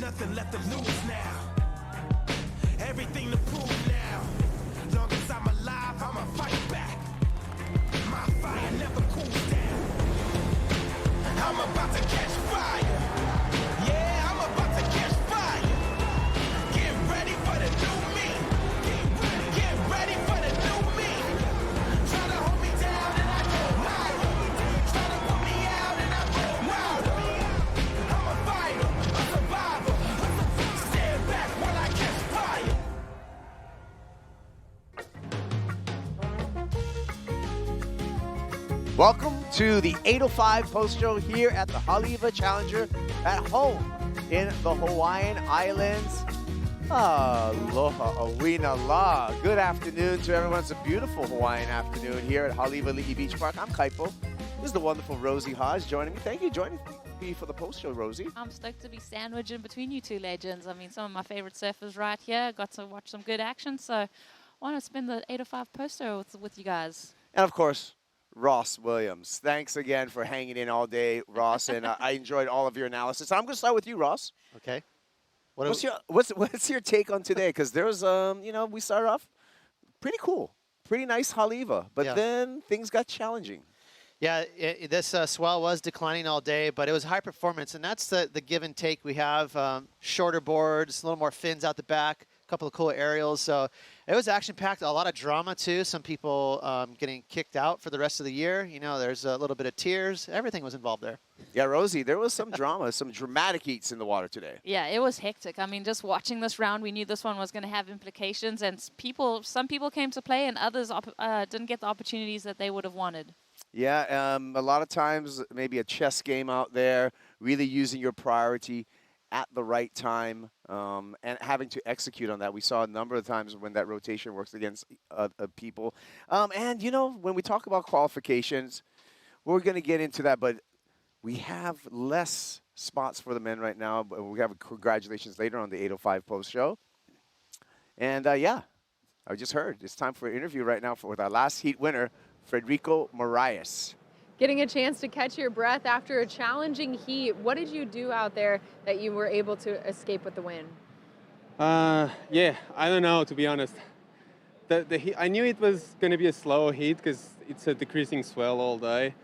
nothing left to lose now. Everything to prove now. Long as I'm alive, I'ma fight back. My fire never cools down. I'm about to catch fire. Yeah, I'm about to catch fire. Get ready for the new me. Get ready for the new me. Try to hold me down and I go higher. Try to put me out and I go louder. I'm a fighter, a survivor. Stand back while I catch fire. Welcome to the 805 post show here at the Haleiwa Challenger at home in the Hawaiian Islands. Aloha, awina la. Good afternoon to everyone. It's a beautiful Hawaiian afternoon here at Haleiwa Li'i Beach Park. I'm Kaipo. This is the wonderful Rosie Hodge joining me. Thank you for joining me for the post show, Rosie. I'm stoked to be sandwiched in between you two legends. I mean, some of my favorite surfers right here. Got to watch some good action, so I want to spend the 805 post show with you guys. And of course, Ross Williams. Thanks again for hanging in all day, Ross, and I enjoyed all of your analysis. I'm going to start with you, Ross. Okay. What's your take on today? Because there's we started off pretty cool, pretty nice Haleiwa, but then things got challenging. Yeah, this swell was declining all day, but it was high performance, and that's the give and take we have. Shorter boards, a little more fins out the back, a couple of cool aerials. So it was action-packed, a lot of drama, too. Some people getting kicked out for the rest of the year. You know, there's a little bit of tears. Everything was involved there. Yeah, Rosie, there was some drama, some dramatic heats in the water today. Yeah, it was hectic. I mean, just watching this round, we knew this one was going to have implications, and some people came to play, and others didn't get the opportunities that they would have wanted. Yeah, a lot of times maybe a chess game out there, really using your priority at the right time and having to execute on that. We saw a number of times when that rotation works against people. And, when we talk about qualifications, we're going to get into that, but we have less spots for the men right now. But we have congratulations later on the 805 post show. And, I just heard it's time for an interview right now with our last heat winner, Frederico Moraes. Getting a chance to catch your breath after a challenging heat. What did you do out there that you were able to escape with the win? Yeah, I don't know, to be honest. The heat, I knew it was going to be a slow heat because it's a decreasing swell all day.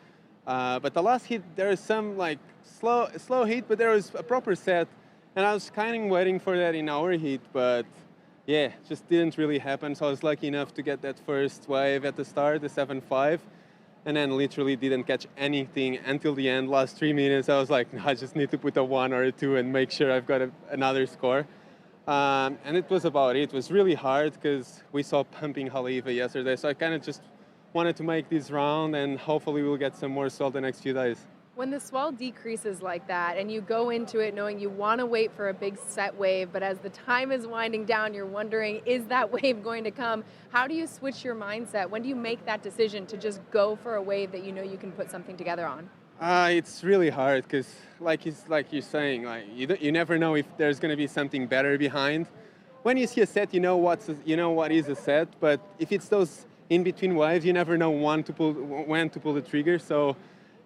But the last heat, there was some slow heat, but there was a proper set. And I was kind of waiting for that in our heat, but yeah, just didn't really happen. So I was lucky enough to get that first wave at the start, the 7.5. And then literally didn't catch anything until the end. Last 3 minutes, I was like, no, I just need to put a 1 or a 2 and make sure I've got another score. And it was about it. It was really hard because we saw pumping Haleiwa yesterday. So I kind of just wanted to make this round, and hopefully we'll get some more swell the next few days. When the swell decreases like that and you go into it knowing you want to wait for a big set wave, but as the time is winding down, you're wondering, is that wave going to come? How do you switch your mindset? When do you make that decision to just go for a wave that you know you can put something together on? It's really hard because, like you're saying, you never know if there's going to be something better behind. When you see a set, you know what is a set, but if it's those in-between waves, you never know when to pull the trigger. So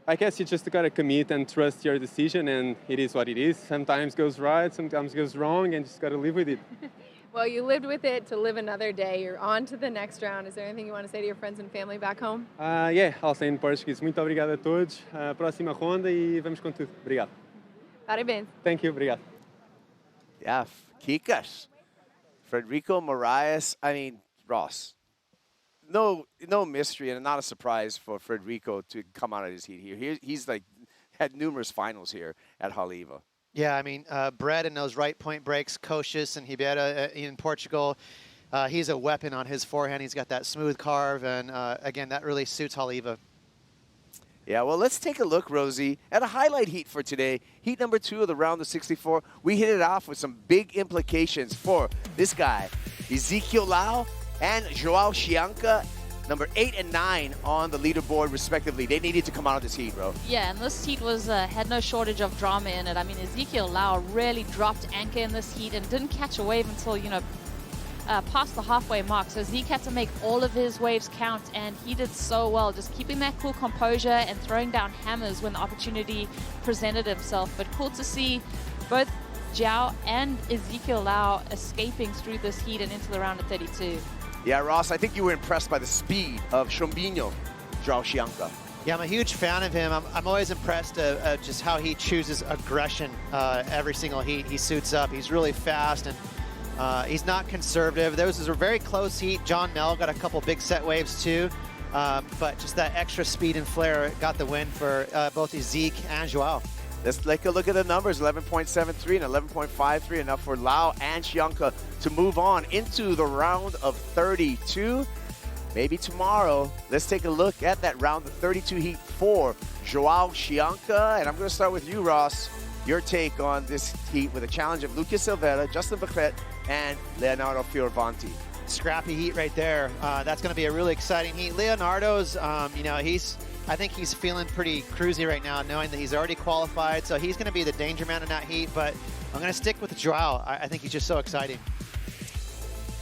I guess you just got to commit and trust your decision, and it is what it is. Sometimes goes right, sometimes goes wrong, and just got to live with it. Well, you lived with it to live another day. You're on to the next round. Is there anything you want to say to your friends and family back home? Yeah, I'll say in Portuguese. Muito obrigado a todos. Próxima ronda e vamos com tudo. Obrigado. Parabéns. Thank you. Obrigado. Yeah, Kikas. Frederico Moraes. I mean, Ross. No mystery and not a surprise for Frederico to come out of his heat here. He's had numerous finals here at Haleiwa. Yeah, I mean, Brett in those right point breaks, Kocius and Ribeira in Portugal. He's a weapon on his forehand. He's got that smooth carve, and again, that really suits Haleiwa. Yeah, well, let's take a look, Rosie, at a highlight heat for today. Heat number 2 of the round of 64. We hit it off with some big implications for this guy, Ezekiel Lau and Joao Chianca, number 8 and 9 on the leaderboard, respectively. They needed to come out of this heat, bro. Yeah, and this heat was had no shortage of drama in it. I mean, Ezekiel Lau really dropped anchor in this heat and didn't catch a wave until, past the halfway mark. So Zeke had to make all of his waves count, and he did so well, just keeping that cool composure and throwing down hammers when the opportunity presented himself. But cool to see both Joao and Ezekiel Lau escaping through this heat and into the round of 32. Yeah, Ross, I think you were impressed by the speed of Shombinho, Joao Chianca. Yeah, I'm a huge fan of him. I'm always impressed at just how he chooses aggression every single heat. He suits up. He's really fast, and he's not conservative. Those was a very close heat. John Mel got a couple big set waves too, but just that extra speed and flair got the win for both Zeke and Joao. Let's take a look at the numbers, 11.73 and 11.53, enough for Lau and Chianca to move on into the round of 32. Maybe tomorrow, let's take a look at that round of 32 heat for Joao Chianca. And I'm going to start with you, Ross. Your take on this heat with a challenge of Lucas Silveira, Justin Bechet, and Leonardo Fioravanti. Scrappy heat right there. That's going to be a really exciting heat. Leonardo's, I think he's feeling pretty cruisy right now, knowing that he's already qualified. So he's going to be the danger man in that heat. But I'm going to stick with Joao. I think he's just so exciting.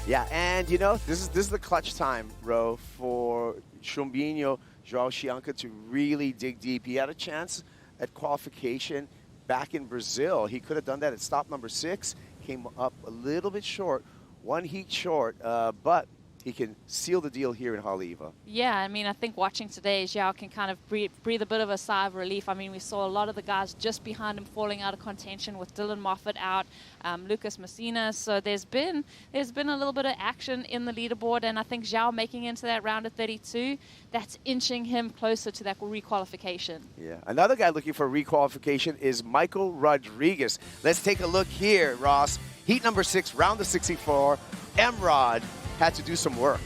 Yeah, and you know, this is the clutch time, Ro, for Shombinho, Joao Chianca to really dig deep. He had a chance at qualification back in Brazil. He could have done that at stop number 6. Came up a little bit short, one heat short, but he can seal the deal here in Haleiwa. Yeah, I mean, I think watching today, Joao can kind of breathe a bit of a sigh of relief. I mean, we saw a lot of the guys just behind him falling out of contention with Dylan Moffat out, Lucas Messina. So there's been a little bit of action in the leaderboard, and I think Joao making into that round of 32, that's inching him closer to that requalification. Yeah, another guy looking for requalification is Michael Rodriguez. Let's take a look here, Ross. Heat number 6, round of 64. Emrod had to do some work.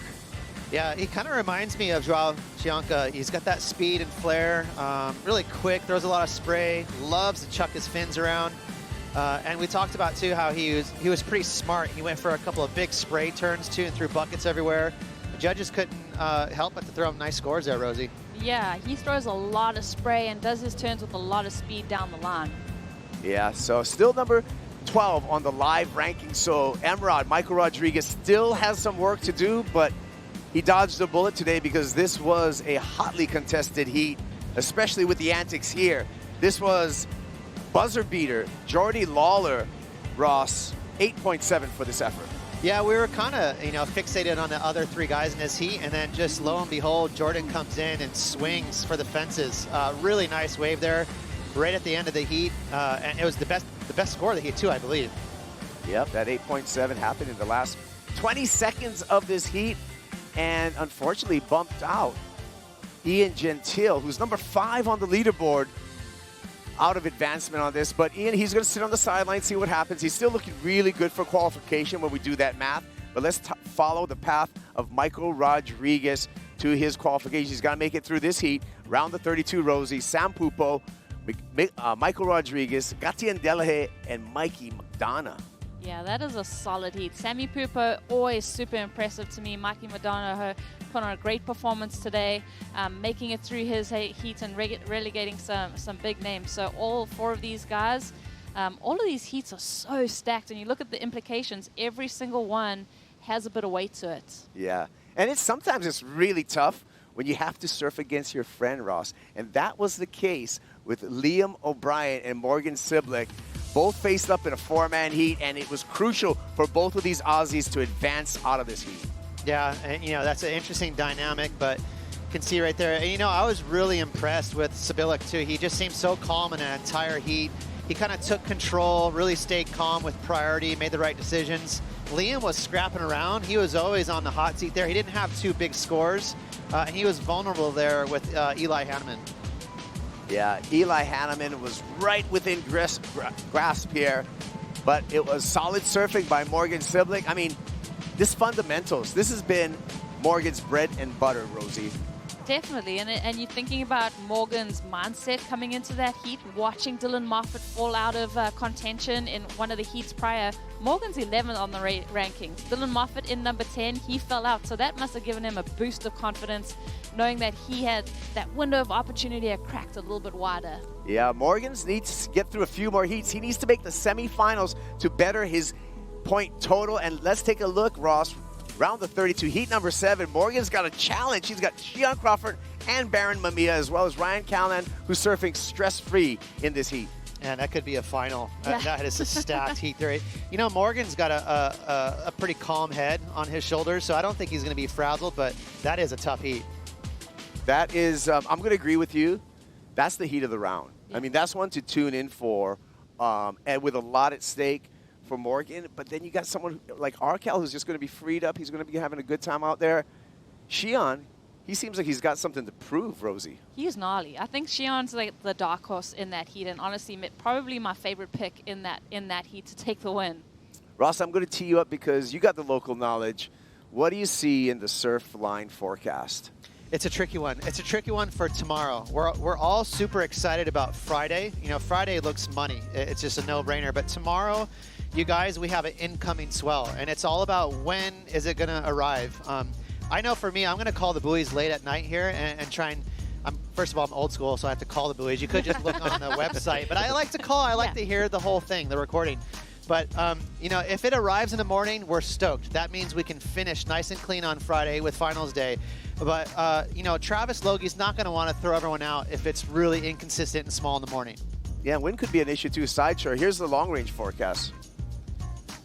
Yeah, he kind of reminds me of Joao Chianca. He's got that speed and flair, really quick, throws a lot of spray, loves to chuck his fins around. And we talked about, too, how he was pretty smart. He went for a couple of big spray turns, too, and threw buckets everywhere. The judges couldn't help but to throw him nice scores there, Rosie. Yeah, he throws a lot of spray and does his turns with a lot of speed down the line. Yeah, so still number 12 on the live ranking. So Emrod, Michael Rodriguez, still has some work to do, but he dodged a bullet today because this was a hotly contested heat, especially with the antics here. This was buzzer beater, Jordy Lawler, Ross, 8.7 for this effort. Yeah, we were kind of, fixated on the other 3 guys in this heat, and then just lo and behold, Jordan comes in and swings for the fences. Really nice wave there, right at the end of the heat, and it was the best score of the heat too, I believe. Yep, that 8.7 happened in the last 20 seconds of this heat, and unfortunately bumped out Ian Gentile, who's number 5 on the leaderboard, out of advancement on this. But Ian, he's going to sit on the sideline, see what happens. He's still looking really good for qualification when we do that math. But let's follow the path of Michael Rodriguez to his qualification. He's got to make it through this heat. Round the 32, Rosie, Sam Pupo, Michael Rodriguez, Gatien Delahaye, and Mikey McDonough. Yeah, that is a solid heat. Sammy Pupo, always super impressive to me. Mikey McDonough put on a great performance today, making it through his heat and relegating some big names. So all 4 of these guys, all of these heats are so stacked. And you look at the implications, every single one has a bit of weight to it. Yeah, and sometimes it's really tough when you have to surf against your friend, Ross. And that was the case with Liam O'Brien and Morgan Siblick. Both faced up in a 4-man heat, and it was crucial for both of these Aussies to advance out of this heat. Yeah, and, that's an interesting dynamic, but you can see right there. And, I was really impressed with Sibilic, too. He just seemed so calm in that entire heat. He kind of took control, really stayed calm with priority, made the right decisions. Liam was scrapping around. He was always on the hot seat there. He didn't have 2 big scores, and he was vulnerable there with Eli Hanneman. Yeah, Eli Hanneman was right within grasp here, but it was solid surfing by Morgan Siblick. I mean, this fundamentals, this has been Morgan's bread and butter, Rosie. Definitely, and you're thinking about Morgan's mindset coming into that heat, watching Dylan Moffat fall out of contention in one of the heats prior. Morgan's 11th on the rankings. Dylan Moffat in number 10, he fell out, so that must have given him a boost of confidence, knowing that he had that window of opportunity cracked a little bit wider. Yeah, Morgan needs to get through a few more heats. He needs to make the semifinals to better his point total, and let's take a look, Ross. Round the 32, heat number 7. Morgan's got a challenge. He's got Shion Crawford and Baron Mamiya, as well as Ryan Callan, who's surfing stress-free in this heat. Man, that could be a final. Yeah. That is a stacked heat there. You know, Morgan's got a pretty calm head on his shoulders, so I don't think he's going to be frazzled, but that is a tough heat. That is, I'm going to agree with you. That's the heat of the round. Yeah. I mean, that's one to tune in for, and with a lot at stake for Morgan. But then you got someone like Arkel who's just going to be freed up. He's going to be having a good time out there. Xian, he seems like he's got something to prove, Rosie. He's gnarly. I think Xian's like the dark horse in that heat, and honestly, probably my favorite pick in that heat to take the win. Ross, I'm going to tee you up because you got the local knowledge. What do you see in the surf line forecast? It's a tricky one. It's a tricky one for tomorrow. We're all super excited about Friday. You know, Friday looks money. It's just a no-brainer. But tomorrow, you guys, we have an incoming swell, and it's all about when is it going to arrive. I know for me, I'm going to call the buoys late at night here and try and, first of all, I'm old school, so I have to call the buoys. You could just look on the website, but I like to call. I like to hear the whole thing, the recording. But, you know, if it arrives in the morning, we're stoked. That means we can finish nice and clean on Friday with finals day. But, you know, Travis Logie's not going to want to throw everyone out if it's really inconsistent and small in the morning. Yeah, wind could be an issue too. Sideshore, here's the long-range forecast.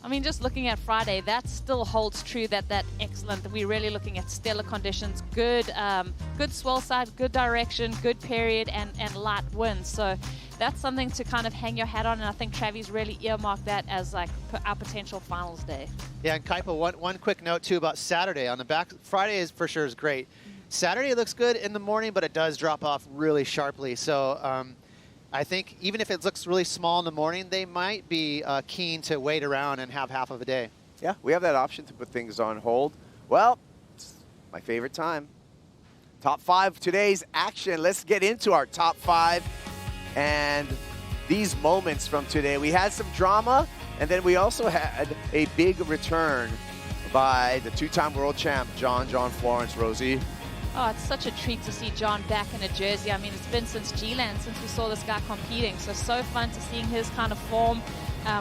I mean, just looking at Friday, that still holds true. That excellent. We're really looking at stellar conditions, good swell side, good direction, good period, and light winds. So that's something to kind of hang your hat on. And I think Travis really earmarked that as like our potential finals day. Yeah, and Kaipa, one quick note too about Saturday. On the back, Friday is for sure is great. Saturday looks good in the morning, but it does drop off really sharply. So I think even if it looks really small in the morning, they might be keen to wait around and have half of a day. Yeah, we have that option to put things on hold. Well, it's my favorite time. Top 5 today's action. Let's get into our top 5 and these moments from today. We had some drama, and then we also had a big return by the 2-time world champ, John Florence. Rosie. Oh, it's such a treat to see John back in a jersey. I mean, it's been since G-Land since we saw this guy competing. So fun to seeing his kind of form.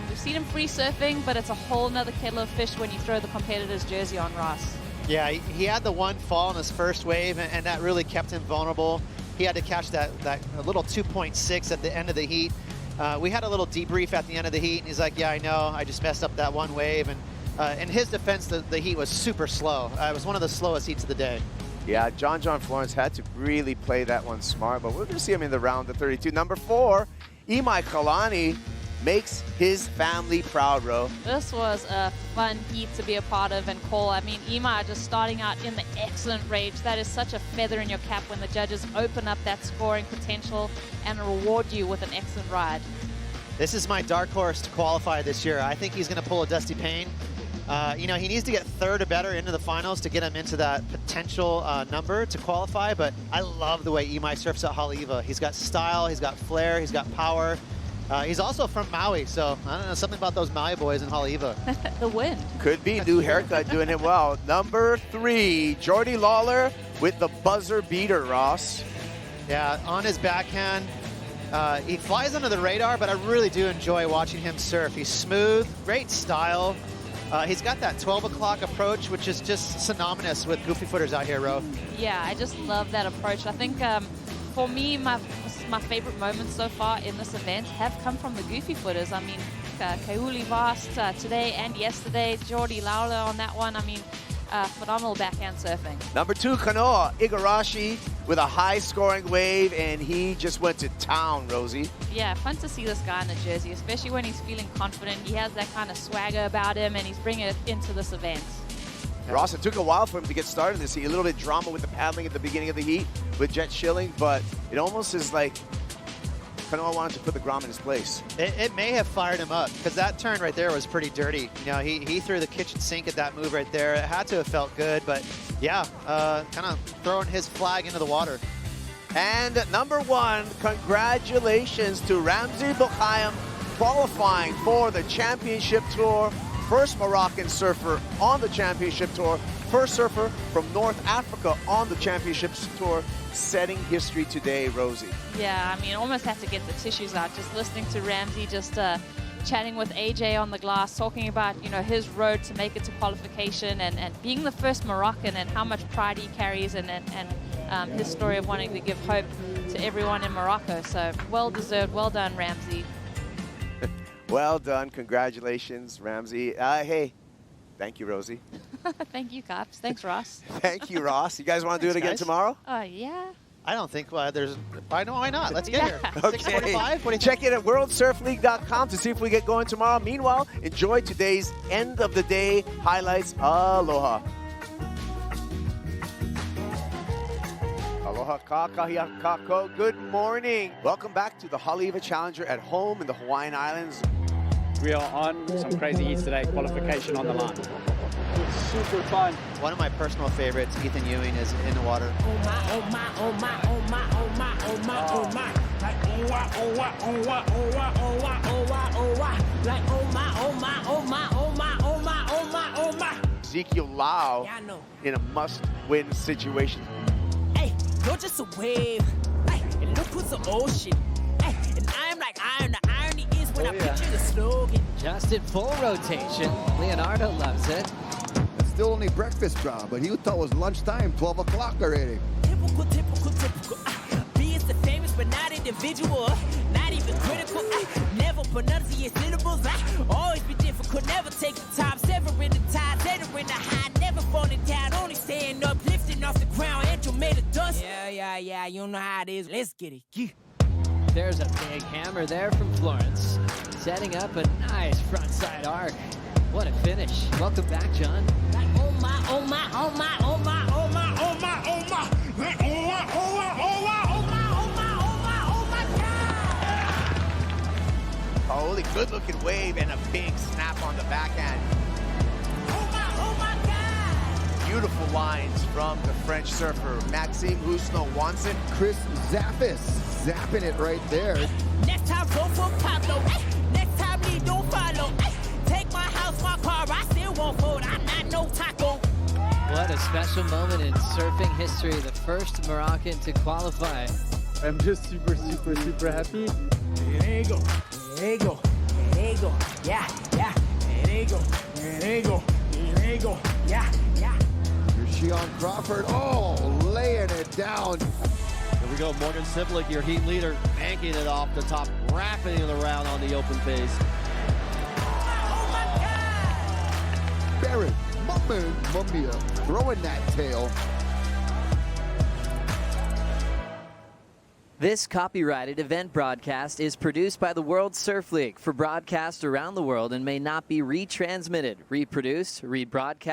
We've seen him free surfing, but it's a whole nother kettle of fish when you throw the competitor's jersey on, Ross. Yeah, he had the one fall in his first wave, and that really kept him vulnerable. He had to catch that little 2.6 at the end of the heat. We had a little debrief at the end of the heat, and he's like, yeah, I know, I just messed up that one wave. And in his defense, the heat was super slow. It was one of the slowest heats of the day. Yeah, John Florence had to really play that one smart, but we're going to see him in the round of 32. Number 4, Imai Kalani makes his family proud, Ro. This was a fun heat to be a part of and call. I mean, Imai just starting out in the excellent rage. That is such a feather in your cap when the judges open up that scoring potential and reward you with an excellent ride. This is my dark horse to qualify this year. I think he's going to pull a Dusty Payne. You know, he needs to get 3rd or better into the finals to get him into that potential number to qualify, but I love the way Imai surfs at Haleiwa. He's got style, he's got flair, he's got power. He's also from Maui, so I don't know, something about those Maui boys in Haleiwa. The wind. Could be new haircut doing him well. Number 3, Jordy Lawler with the buzzer beater, Ross. Yeah, on his backhand. He flies under the radar, but I really do enjoy watching him surf. He's smooth, great style. He's got that 12 o'clock approach, which is just synonymous with goofy footers out here, Ro. Yeah, I just love that approach. I think for me, my favorite moments so far in this event have come from the goofy footers. I mean, Keuli Vast today and yesterday, Jordy Lawler on that one. I mean, phenomenal backhand surfing. Number 2, Kanoa Igarashi with a high-scoring wave, and he just went to town, Rosie. Yeah, fun to see this guy in the jersey, especially when he's feeling confident. He has that kind of swagger about him, and he's bringing it into this event. Ross, it took a while for him to get started this heat. A little bit of drama with the paddling at the beginning of the heat with Jet Schilling, but it almost is like Kanoa wanted to put the Grom in his place. It may have fired him up, because that turn right there was pretty dirty. You know, he threw the kitchen sink at that move right there. It had to have felt good, but yeah, kind of throwing his flag into the water. And number 1, congratulations to Ramzi Boukhiam qualifying for the championship tour. First Moroccan surfer on the championship tour. First surfer from North Africa on the championship tour. Setting history today, Rosie. Yeah, I mean, almost had to get the tissues out. Just listening to Ramzi, just chatting with AJ on the glass, talking about, you know, his road to make it to qualification and being the first Moroccan and how much pride he carries and his story of wanting to give hope to everyone in Morocco. So well deserved, well done, Ramzi. Well done. Congratulations, Ramzi. Hey, thank you, Rosie. Thank you, Cops. Thanks, Ross. Thank you, Ross. You guys want to do it Thanks, again guys. tomorrow? Yeah. I don't think there's. Why not? Let's get here. Okay. 6:45. What do you Check it at worldsurfleague.com to see if we get going tomorrow. Meanwhile, enjoy today's end of the day highlights. Aloha. Aloha kakahiaka kako. Good morning. Welcome back to the Haleiwa Challenger at home in the Hawaiian Islands. We are on some crazy heats today, qualification on the line. It's super fun. One of my personal favorites, Ethan Ewing, is in the water. Oh my, oh my, oh my, oh my, oh my, oh my, oh my. Like oh my, oh my, oh my, oh my, oh my, oh my, oh my. Like oh my, oh my, oh my, oh my, oh my, oh my, oh my. Ezekiel Lau Yeah, I know. in a must-win situation. Hey, you're just a wave. Hey, and look who's the ocean. Hey, and I'm like iron. The irony is when I picture the slogan. Just in full rotation. Leonardo loves it. It's still only breakfast job, but he thought it was lunchtime, 12 o'clock already. Typical, typical, typical. B is the famous, but not individual. Not even critical. Never pronunciate syllables. Always be difficult. Never take the time. Severing the tide. Severing the high. Never falling down. Only staying up. Lifting off the ground. Angel made of dust. Yeah. You know how it is. Let's get it. Yeah. There's a big hammer there from Florence. Setting up a nice frontside arc. What a finish. Welcome back, John. Like oh my, oh my, oh my, oh my, oh my, oh my, oh my. Like oh my, oh my, oh my, oh my, oh my, oh my, oh my God. Holy good-looking wave and a big snap on the backhand. Oh my God. Beautiful lines from the French surfer, Maxime Housno-Wanson. Chris Zappis zapping it right there. Next time, go for Pablo. Next time, me don't follow. Take my house, my car, I still won't fold. I'm not no taco. What a special moment in surfing history. The first Moroccan to qualify. I'm just super happy. There you go. There you go. There you go. Yeah. There you go. There you go. There you go. Yeah. Here's Sean Crawford. Oh, laying it down. Here we go, Morgan Siblick, your heat leader, banking it off the top, wrapping it around on the open face. Barrett, Mumia, throwing that tail. This copyrighted event broadcast is produced by the World Surf League for broadcast around the world and may not be retransmitted, reproduced, rebroadcast,